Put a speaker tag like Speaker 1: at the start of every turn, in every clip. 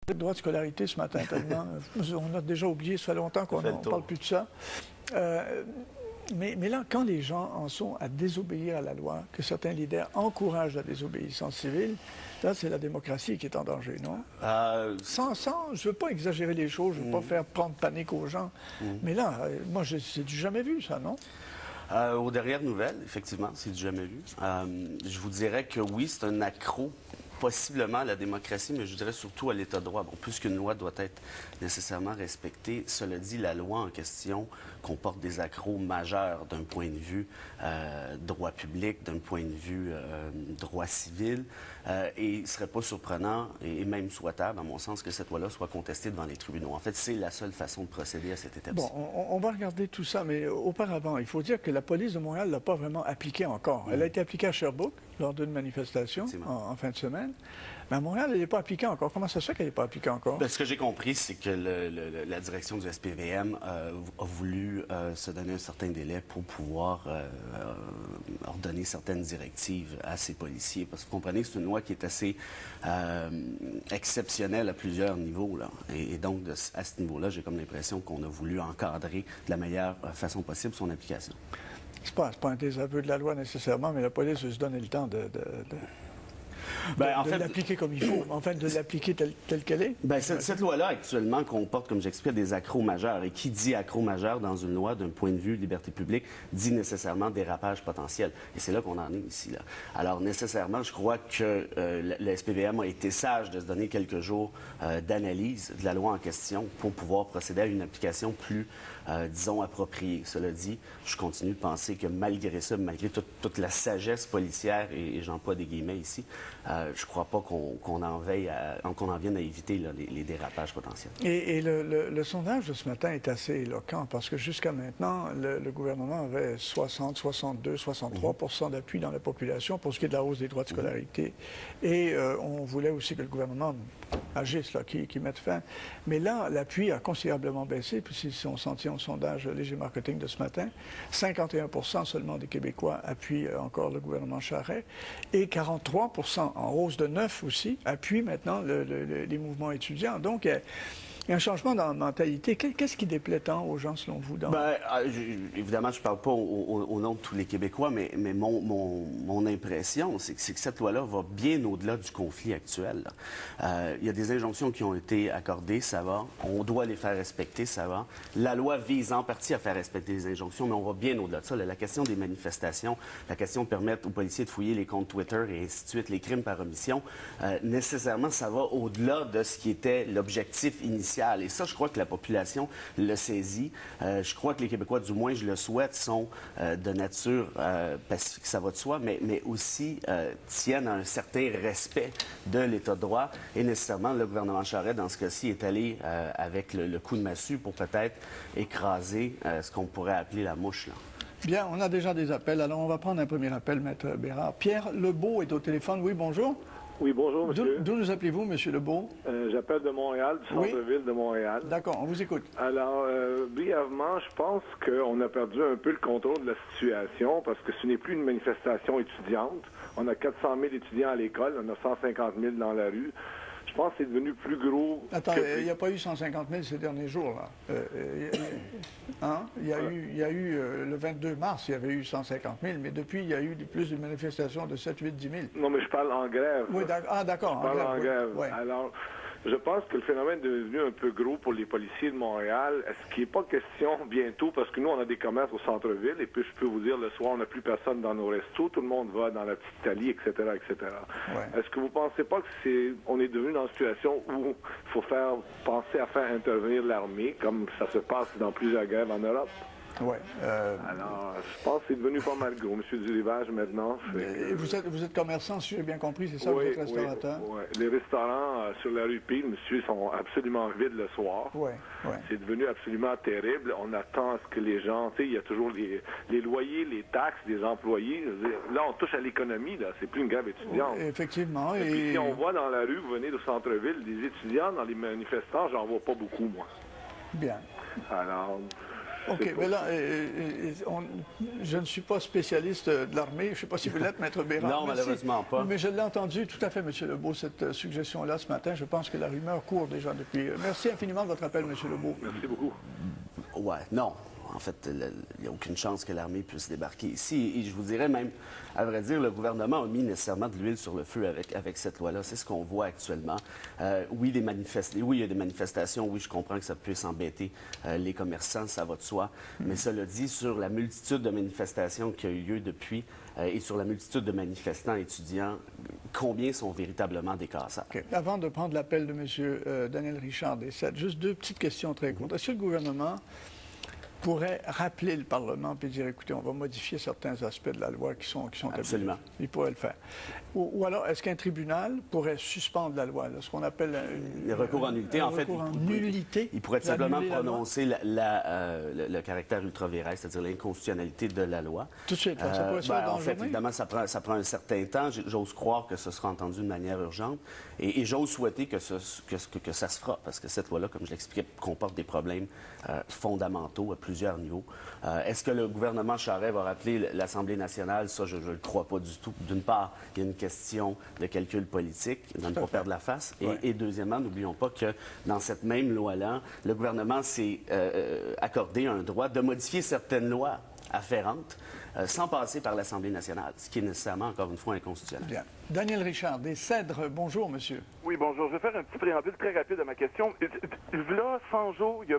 Speaker 1: Le droit de scolarité ce matin, tellement. On a déjà oublié, ça fait longtemps qu'on ne parle plus de ça. Mais là, quand les gens en sont à désobéir à la loi, que certains leaders encouragent la désobéissance civile, là, c'est la démocratie qui est en danger, non? Je ne veux pas exagérer les choses, je ne veux pas faire prendre panique aux gens. Mais là, moi, c'est du jamais vu, ça, non?
Speaker 2: Aux dernières nouvelles, effectivement, c'est du jamais vu. Je vous dirais que oui, c'est un accroc possiblement à la démocratie, mais je dirais surtout à l'État de droit. Bon, plus qu'une loi doit être nécessairement respectée, cela dit, la loi en question comporte des accrocs majeurs d'un point de vue droit public, d'un point de vue droit civil, et il ne serait pas surprenant et même souhaitable, à mon sens, que cette loi-là soit contestée devant les tribunaux. En fait, c'est la seule façon de procéder à cette étape-ci.
Speaker 1: Bon, on va regarder tout ça, mais auparavant, il faut dire que la police de Montréal ne l'a pas vraiment appliquée encore. Elle a été appliquée à Sherbrooke lors d'une manifestation en fin de semaine. Mais à Montréal, elle n'est pas appliquée encore. Comment ça se fait qu'elle n'est pas appliquée encore?
Speaker 2: Bien, ce que j'ai compris, c'est que la direction du SPVM a voulu se donner un certain délai pour pouvoir ordonner certaines directives à ses policiers. Parce que vous comprenez que c'est une loi qui est assez exceptionnelle à plusieurs niveaux, là. Et donc, à ce niveau-là, j'ai comme l'impression qu'on a voulu encadrer de la meilleure façon possible son application.
Speaker 1: C'est pas un désaveu de la loi nécessairement, mais la police veut se donner le temps de l'appliquer comme il faut, en fait, de l'appliquer telle qu'elle est.
Speaker 2: Bien, cette loi-là, actuellement, comporte, comme j'explique, des accros majeurs. Et qui dit accros majeur dans une loi, d'un point de vue liberté publique, dit nécessairement dérapage potentiel. Et c'est là qu'on en est ici, là. Alors, nécessairement, je crois que le SPVM a été sage de se donner quelques jours d'analyse de la loi en question pour pouvoir procéder à une application plus, disons, appropriée. Cela dit, je continue de penser que malgré ça, malgré toute la sagesse policière, et j'emploie des guillemets ici, je ne crois pas qu'on en vienne à éviter là, les dérapages potentiels.
Speaker 1: Et le sondage de ce matin est assez éloquent parce que jusqu'à maintenant, le gouvernement avait 60, 62, 63 d'appui dans la population pour ce qui est de la hausse des droits de scolarité. Et on voulait aussi que le gouvernement agisse, là, qui mette fin. Mais là, l'appui a considérablement baissé. Puis si on s'en tient au sondage Léger Marketing de ce matin, 51 seulement des Québécois appuient encore le gouvernement Charest et 43 en hausse de 9 aussi, appuient maintenant les mouvements étudiants. Donc, il y a un changement dans la mentalité. Qu'est-ce qui déplaît tant aux gens, selon vous?
Speaker 2: Évidemment, je ne parle pas au nom de tous les Québécois, mais mon impression, c'est que cette loi-là va bien au-delà du conflit actuel. Il y a des injonctions qui ont été accordées, ça va. On doit les faire respecter, ça va. La loi vise en partie à faire respecter les injonctions, mais on va bien au-delà de ça. La question des manifestations, la question de permettre aux policiers de fouiller les comptes Twitter et ainsi de suite, les crimes par omission, nécessairement, ça va au-delà de ce qui était l'objectif initial. Et ça, je crois que la population le saisit. Je crois que les Québécois, du moins, je le souhaite, sont de nature pacifique, ça va de soi, mais aussi tiennent à un certain respect de l'État de droit. Et nécessairement, le gouvernement Charest, dans ce cas-ci, est allé avec le coup de massue pour peut-être écraser ce qu'on pourrait appeler la mouche, là.
Speaker 1: Bien, on a déjà des appels. Alors, on va prendre un premier appel, Maître Bérard. Pierre Lebeau est au téléphone. Oui, bonjour.
Speaker 3: Oui, bonjour, monsieur.
Speaker 1: D'où nous appelez-vous, monsieur Lebeau?
Speaker 3: J'appelle de Montréal, du centre-ville de Montréal.
Speaker 1: D'accord, on vous écoute.
Speaker 3: Alors, brièvement, je pense qu'on a perdu un peu le contrôle de la situation parce que ce n'est plus une manifestation étudiante. On a 400 000 étudiants à l'école, on a 150 000 dans la rue. Je pense que c'est devenu plus gros.
Speaker 1: Attends, il n'y a pas eu 150 000 ces derniers jours, là. Il y a eu le 22 mars, il y avait eu 150 000, mais depuis, il y a eu plus de manifestations de 7, 8, 10 000.
Speaker 3: Non, mais je parle en grève.
Speaker 1: Oui, d'accord.
Speaker 3: Je parle en grève.
Speaker 1: Oui.
Speaker 3: Alors, je pense que le phénomène est devenu un peu gros pour les policiers de Montréal. Est-ce qu'il n'est pas question bientôt, parce que nous, on a des commerces au centre-ville, et puis je peux vous dire, le soir, on n'a plus personne dans nos restos, tout le monde va dans la petite Italie, etc., etc. Ouais. Est-ce que vous ne pensez pas que on est devenu dans une situation où il faut penser à faire intervenir l'armée, comme ça se passe dans plusieurs grèves en Europe?
Speaker 1: Oui.
Speaker 3: Alors, je pense que c'est devenu pas mal gros, M. Durivage, maintenant.
Speaker 1: Vous êtes commerçant, si j'ai bien compris, c'est ça, vous êtes restaurateur?
Speaker 3: Oui. Les restaurants sur la rue Peel, monsieur, sont absolument vides le soir.
Speaker 1: Oui.
Speaker 3: C'est devenu absolument terrible. On attend à ce que les gens, tu sais, il y a toujours les loyers, les taxes des employés. Là, on touche à l'économie, là. C'est plus une grève étudiante.
Speaker 1: Effectivement.
Speaker 3: Et puis, si on voit dans la rue, vous venez du centre-ville, des étudiants dans les manifestants, j'en vois pas beaucoup, moi.
Speaker 1: Bien.
Speaker 3: Alors...
Speaker 1: OK, mais là, je ne suis pas spécialiste de l'armée. Je ne sais pas si vous l'êtes, Maître Bérard.
Speaker 2: Non, malheureusement pas.
Speaker 1: Mais je l'ai entendu tout à fait, M. Lebeau, cette suggestion-là ce matin. Je pense que la rumeur court déjà depuis. Merci infiniment de votre appel, M. Lebeau.
Speaker 3: Merci beaucoup.
Speaker 2: Ouais, non. En fait, il n'y a aucune chance que l'armée puisse débarquer ici. Et je vous dirais même, à vrai dire, le gouvernement a mis nécessairement de l'huile sur le feu avec cette loi-là. C'est ce qu'on voit actuellement. Oui, il y a des manifestations. Oui, je comprends que ça puisse embêter les commerçants, ça va de soi. Mais cela dit, sur la multitude de manifestations qui a eu lieu depuis et sur la multitude de manifestants étudiants, combien sont véritablement des casseurs?
Speaker 1: Okay. Avant de prendre l'appel de M. Daniel Richard des 7, juste deux petites questions très courtes. Est-ce que le gouvernement pourrait rappeler le Parlement et dire, écoutez, on va modifier certains aspects de la loi qui sont
Speaker 2: Absolument.
Speaker 1: établis. Il pourrait le faire. Ou alors, est-ce qu'un tribunal pourrait suspendre la loi, là, ce qu'on appelle
Speaker 2: le recours en nullité, en fait,
Speaker 1: nullité,
Speaker 2: il pourrait simplement prononcer le caractère ultra-viril, c'est-à-dire l'inconstitutionnalité de la loi.
Speaker 1: Tout de suite, ça pourrait se faire dans
Speaker 2: en fait, évidemment, ça prend un certain temps. J'ose croire que ce sera entendu de manière urgente. Et j'ose souhaiter que ça se fera, parce que cette loi-là, comme je l'expliquais, comporte des problèmes fondamentaux à plusieurs niveaux. Est-ce que le gouvernement Charest va rappeler l'Assemblée nationale? Ça, je ne le crois pas du tout. D'une part, il y a une question de calcul politique, de ne pas perdre la face. Et deuxièmement, n'oublions pas que dans cette même loi-là, le gouvernement s'est accordé un droit de modifier certaines lois afférentes sans passer par l'Assemblée nationale, ce qui est nécessairement, encore une fois, inconstitutionnel.
Speaker 1: Bien. Daniel Richard, des Cèdres, bonjour, monsieur.
Speaker 4: Oui, bonjour. Je vais faire un petit préambule très rapide à ma question. Là, 100 jours, il y a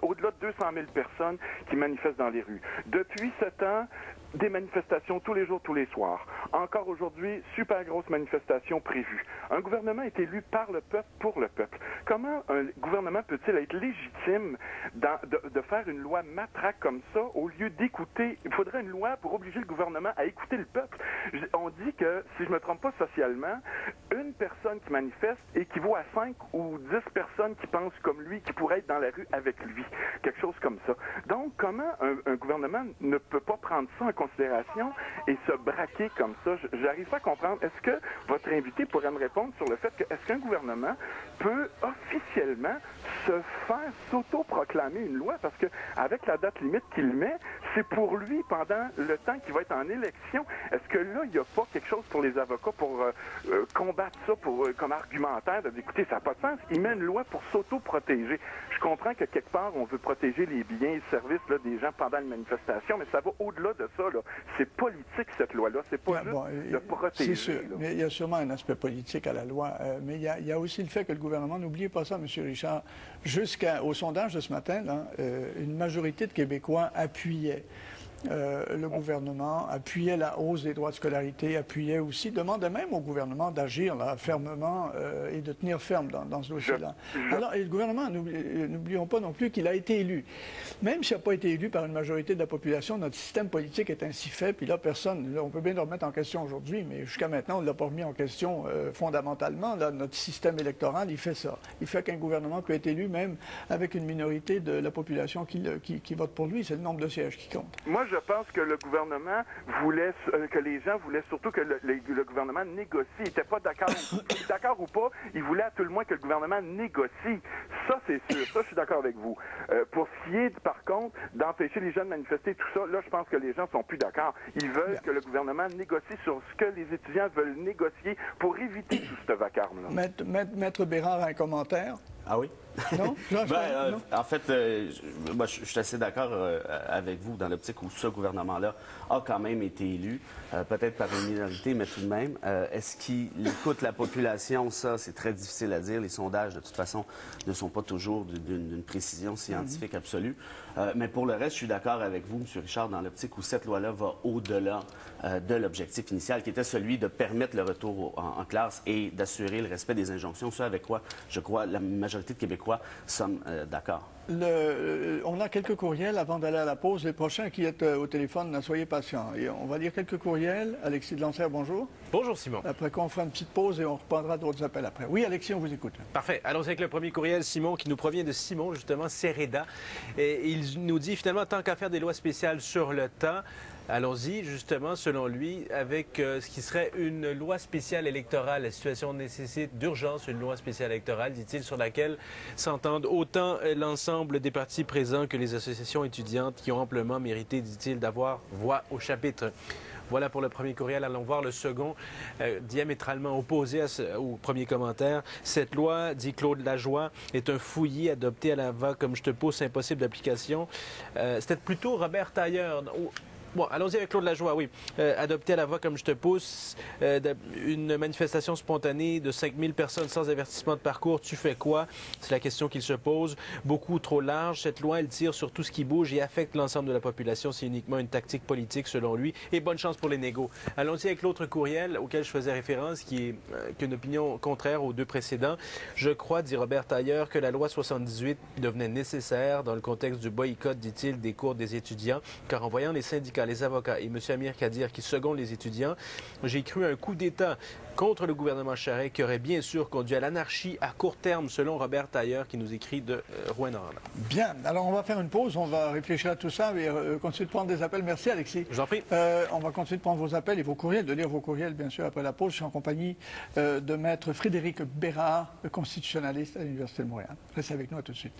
Speaker 4: au-delà de 200 000 personnes qui manifestent dans les rues. Depuis 7 ans, des manifestations tous les jours, tous les soirs. Encore aujourd'hui, super grosse manifestation prévue. Un gouvernement est élu par le peuple, pour le peuple. Comment un gouvernement peut-il être légitime de faire une loi matraque comme ça au lieu d'écouter? Il faudrait une loi pour obliger le gouvernement à écouter le peuple. On dit que, si je me trompe pas socialement, une personne qui manifeste équivaut à 5 ou 10 personnes qui pensent comme lui, qui pourraient être dans la rue avec lui. Quelque chose comme ça. Donc, comment un gouvernement ne peut pas prendre ça en considération et se braquer comme ça? J'arrive pas à comprendre. Est-ce que votre invité pourrait me répondre sur le fait que est-ce qu'un gouvernement peut officiellement se faire s'auto-proclamer une loi? Parce que avec la date limite qu'il met, c'est pour lui pendant le temps qu'il va être en élection. Est-ce que là, il n'y a pas quelque chose pour les avocats pour combattre ça comme argumentaire, de dire, écoutez, ça n'a pas de sens. Il met une loi pour s'auto-protéger. Je comprends que quelque part, on veut protéger les biens et services là, des gens pendant une manifestation, mais ça va au-delà de ça. C'est politique, cette loi-là. C'est pas juste de protéger.
Speaker 1: C'est sûr. Mais il y a sûrement un aspect politique à la loi. Mais il y a aussi le fait que le gouvernement, n'oubliez pas ça, M. Richard, jusqu'au sondage de ce matin, là, une majorité de Québécois appuyait le gouvernement, appuyait la hausse des droits de scolarité, appuyait aussi, demandait même au gouvernement d'agir fermement et de tenir ferme dans ce dossier-là. Alors, et le gouvernement, n'oublions pas non plus qu'il a été élu. Même s'il n'a pas été élu par une majorité de la population, notre système politique est ainsi fait, puis là, personne, là, on peut bien le remettre en question aujourd'hui, mais jusqu'à maintenant, on ne l'a pas remis en question fondamentalement. Là, notre système électoral, il fait ça. Il fait qu'un gouvernement peut être élu même avec une minorité de la population qui vote pour lui. C'est le nombre de sièges qui compte.
Speaker 4: Moi, je pense que le gouvernement voulait, que les gens voulaient surtout que le gouvernement négocie. Ils n'étaient pas d'accord ou pas, ils voulaient à tout le moins que le gouvernement négocie. Ça, c'est sûr. Ça, je suis d'accord avec vous. Pour ce qui est, par contre, d'empêcher les gens de manifester, tout ça, là, je pense que les gens sont plus d'accord. Ils veulent que le gouvernement négocie sur ce que les étudiants veulent négocier pour éviter tout ce vacarme-là.
Speaker 1: Maître Bérard a un commentaire?
Speaker 2: Ah oui?
Speaker 1: Non? Non.
Speaker 2: En fait, moi, je suis assez d'accord avec vous dans l'optique où ce gouvernement-là a quand même été élu, peut-être par une minorité, mais tout de même. Est-ce qu'il écoute la population? Ça, c'est très difficile à dire. Les sondages, de toute façon, ne sont pas toujours d'une précision scientifique absolue. Mais pour le reste, je suis d'accord avec vous, M. Richard, dans l'optique où cette loi-là va au-delà de l'objectif initial, qui était celui de permettre le retour en classe et d'assurer le respect des injonctions. Ce avec quoi, je crois, la majorité de Québécois sommes d'accord.
Speaker 1: On a quelques courriels avant d'aller à la pause. Les prochains qui êtes au téléphone, soyez patients. Et on va lire quelques courriels. Alexis de Lancière, bonjour.
Speaker 5: Bonjour, Simon.
Speaker 1: Après qu'on fera une petite pause et on reprendra d'autres appels après. Oui, Alexis, on vous écoute.
Speaker 5: Parfait. Allons avec le premier courriel, Simon, qui nous provient de Simon, justement, Sereda. Et il nous dit, finalement, tant qu'à faire des lois spéciales sur le temps, Allons-y, justement, selon lui, avec ce qui serait une loi spéciale électorale. La situation nécessite d'urgence une loi spéciale électorale, dit-il, sur laquelle s'entendent autant l'ensemble des partis présents que les associations étudiantes qui ont amplement mérité, dit-il, d'avoir voix au chapitre. Voilà pour le premier courriel. Allons voir le second, diamétralement opposé au premier commentaire. Cette loi, dit Claude Lajoie, est un fouillis adopté à la va comme je te pousse, impossible d'application. C'était plutôt Robert Tailleur. Bon, allons-y avec Claude Lajoie, oui. Adopté à la voix comme je te pousse, une manifestation spontanée de 5000 personnes sans avertissement de parcours, tu fais quoi? C'est la question qu'il se pose. Beaucoup trop large. Cette loi, elle tire sur tout ce qui bouge et affecte l'ensemble de la population. C'est uniquement une tactique politique, selon lui. Et bonne chance pour les négos. Allons-y avec l'autre courriel auquel je faisais référence, qui est qu'une opinion contraire aux deux précédents. Je crois, dit Robert Tailleur, que la loi 78 devenait nécessaire dans le contexte du boycott, dit-il, des cours des étudiants, car en voyant les syndicats, les avocats et M. Amir Kadir qui secondent les étudiants, j'ai cru un coup d'État contre le gouvernement Charest qui aurait bien sûr conduit à l'anarchie à court terme, selon Robert Tailleur qui nous écrit de Rouyn-Noranda.
Speaker 1: Bien, alors on va faire une pause, on va réfléchir à tout ça et continuer de prendre des appels. Merci Alexis.
Speaker 5: Je vous en prie.
Speaker 1: On va continuer de prendre vos appels et vos courriels, de lire vos courriels bien sûr après la pause. Je suis en compagnie de maître Frédéric Bérard, constitutionnaliste à l'Université de Montréal. Restez avec nous, à tout de suite.